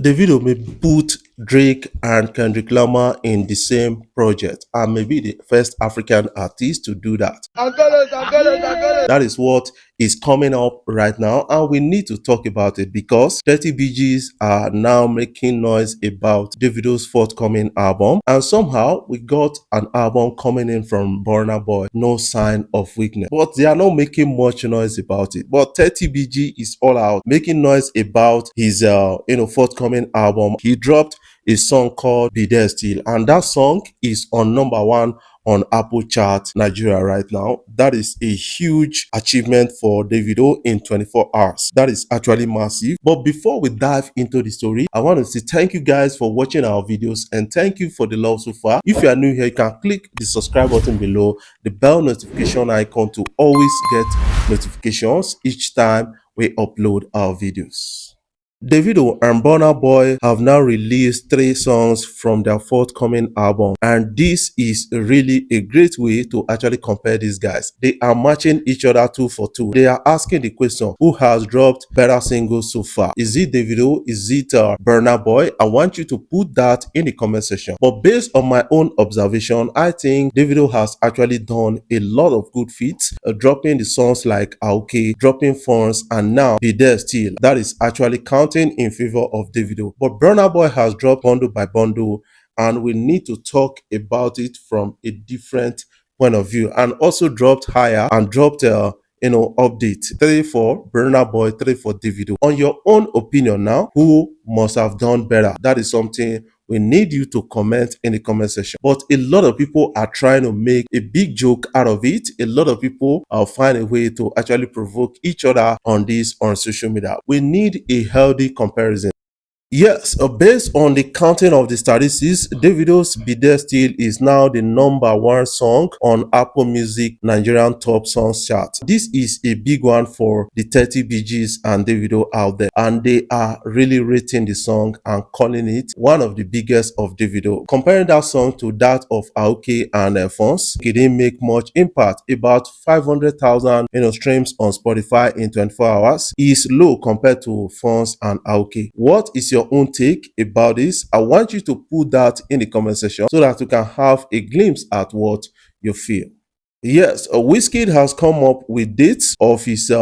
Davido may put Drake and Kendrick Lamar in the same project and may be the first African artist to do that. That is what is coming up right now, and we need to talk about it because 30 BGs are now making noise about Davido's forthcoming album, and somehow we got an album coming in from Burna Boy, No Sign of Weakness, but they are not making much noise about it. But 30 BG is all out making noise about his forthcoming album. He dropped a song called Be There Still, and that song is on #1 on Apple chart Nigeria right now. That is a huge achievement for Davido in 24 hours. That is actually massive. But before we dive into the story, I want to say thank you guys for watching our videos and thank you for the love so far. If you are new here, you can click the subscribe button below, the bell notification icon to always get notifications each time we upload our videos. Davido and Burna Boy have now released 3 songs from their forthcoming album, and this is really a great way to actually compare these guys. They are matching each other 2 for 2. They are asking the question, who has dropped better singles so far? Is it Davido? Is it Burna Boy? I want you to put that in the comment section. But based on my own observation, I think Davido has actually done a lot of good feats, dropping the songs like Aoke, dropping Phones, and now Be There Still. That is actually counting in favor of Davido. But Burna Boy has dropped bundle by bundle, and we need to talk about it from a different point of view, and also dropped higher and dropped update 3 for Burna Boy, 3 for Davido. On your own opinion now, who must have done better? That is something we need you to comment in the comment section. But a lot of people are trying to make a big joke out of it. A lot of people are finding a way to actually provoke each other on this on social media. We need a healthy comparison. Yes, based on the counting of the statistics, Davido's Be There Still is now the #1 song on Apple Music Nigerian Top Songs chart. This is a big one for the 30 BGs and Davido out there, and they are really rating the song and calling it one of the biggest of Davido. Comparing that song to that of Aoke and Phones, it didn't make much impact. About 500,000 streams on Spotify in 24 hours is low compared to Phones and Aoke. What is your own take about this? I want you to put that in the comment section so that you can have a glimpse at what you feel. Yes, Wizkid has come up with dates of his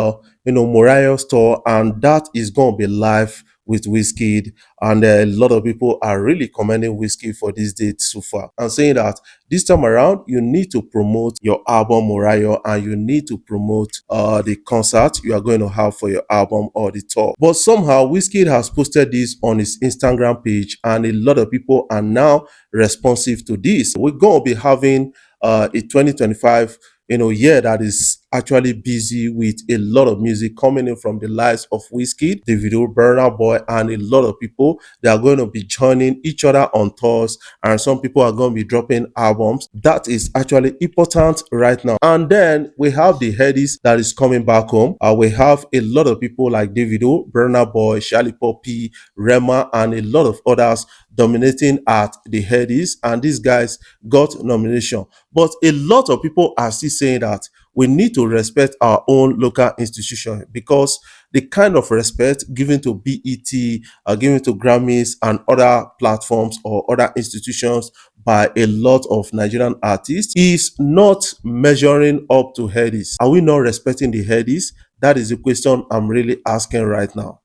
Moriah store, and that is going to be live with Wizkid, and a lot of people are really commending Wizkid for this date so far and saying that this time around you need to promote your album Moriah, and you need to promote the concert you are going to have for your album or the tour. But somehow Wizkid has posted this on his Instagram page, and a lot of people are now responsive to this. We're going to be having a 2025 year that is actually busy with a lot of music coming in from the likes of Wizkid, Davido, Burna Boy, and a lot of people. They are going to be joining each other on tours, and some people are going to be dropping albums. That is actually important right now. And then we have the Headies that is coming back home. We have a lot of people like Davido, Burna Boy, Charlie Poppy, Rema, and a lot of others dominating at the Headies, and these guys got nomination. But a lot of people are still saying that we need to respect our own local institution, because the kind of respect given to BET, given to Grammys and other platforms or other institutions by a lot of Nigerian artists is not measuring up to Headies. Are we not respecting the Headies? That is the question I'm really asking right now.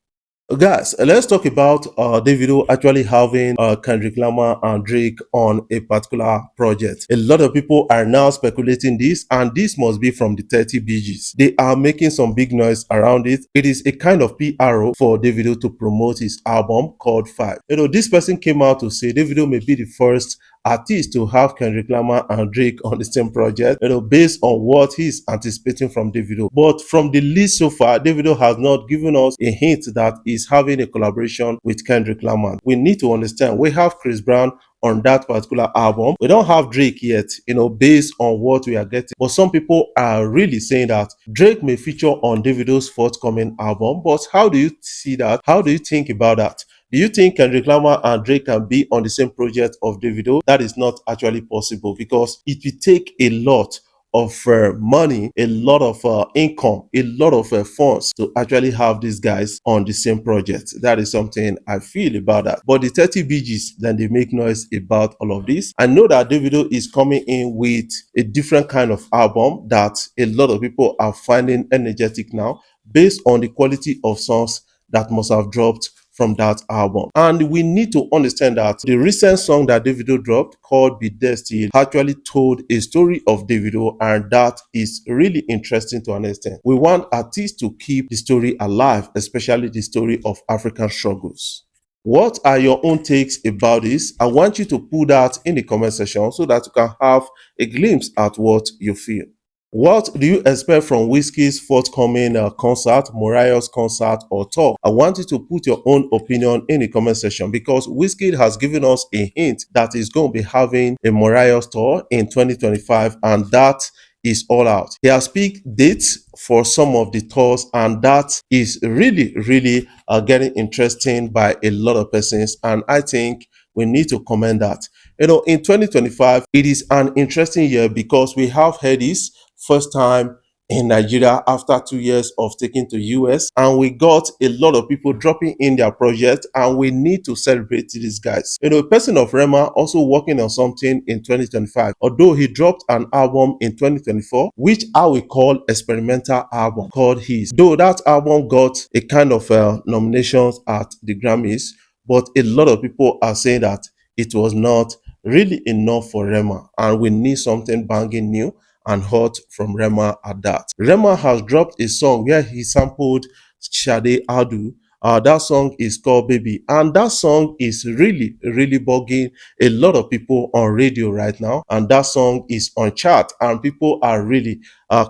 Guys, let's talk about Davido actually having Kendrick Lamar and Drake on a particular project. A lot of people are now speculating this, and this must be from the 30 BGs. They are making some big noise around it. It is a kind of PR for Davido to promote his album called 5. This person came out to say Davido may be the first artist to have Kendrick Lamar and Drake on the same project, based on what he's anticipating from Davido. But from the list so far, Davido has not given us a hint that he's having a collaboration with Kendrick Lamar. We need to understand, we have Chris Brown on that particular album. We don't have Drake yet, based on what we are getting. But some people are really saying that Drake may feature on Davido's forthcoming album. But how do you see that? How do you think about that? Do you think Kendrick Lamar and Drake can be on the same project of Davido? That is not actually possible, because it will take a lot of money, a lot of income, a lot of funds to actually have these guys on the same project. That is something I feel about that. But the 30 BGs, then they make noise about all of this. I know that Davido is coming in with a different kind of album that a lot of people are finding energetic now, based on the quality of songs that must have dropped from that album. And we need to understand that the recent song that Davido dropped called Be There Still actually told a story of Davido, and that is really interesting to understand. We want artists to keep the story alive, especially the story of African struggles. What are your own takes about this? I want you to put that in the comment section so that you can have a glimpse at what you feel. What do you expect from Wizkid's forthcoming concert, Mariah's concert, or tour? I want you to put your own opinion in the comment section, because Wizkid has given us a hint that he's going to be having a Mariah's tour in 2025, and that is all out. He has picked dates for some of the tours, and that is really getting interesting by a lot of persons, and I think we need to comment that. You know, in 2025, it is an interesting year because we have Headies, first time in Nigeria after 2 years of taking to US, and we got a lot of people dropping in their project, and we need to celebrate these guys. You know, a person of Rema also working on something in 2025, although he dropped an album in 2024 which I will call experimental album called Headies. Though that album got a kind of nominations at the Grammys, but a lot of people are saying that it was not really enough for Rema, and we need something banging new and hot from Rema at that. Rema has dropped a song where he sampled Sade Adu. That song is called Baby, and that song is really bugging a lot of people on radio right now, and that song is on chart, and people are really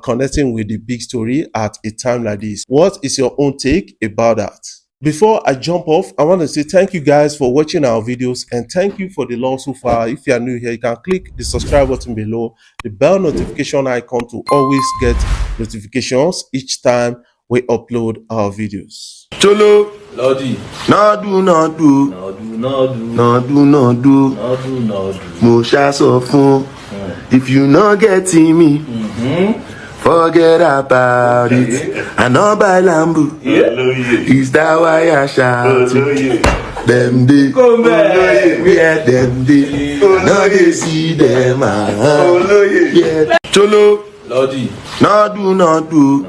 connecting with the big story at a time like this. What is your own take about that? Before I jump off, I want to say thank you guys for watching our videos, and thank you for the love so far. If you are new here, you can click the subscribe button below, the bell notification icon to always get notifications each time we upload our videos. Cholo, Lodi, Nadu, Mo sha so fun. If you not getting me, forget about it. I know by Lambu. Is that why I shout? Them day, yeah, them day. Now they see them. Yeah. Cholo, Lodi, Nadu.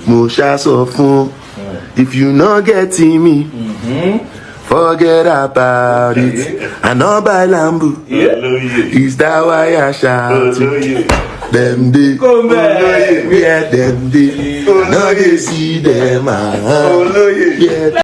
Mo sha so fun. If you not getting me, forget about it. I know by Lambu. Is that why I shout? Them day, yeah, them day. Now they see them. Yeah.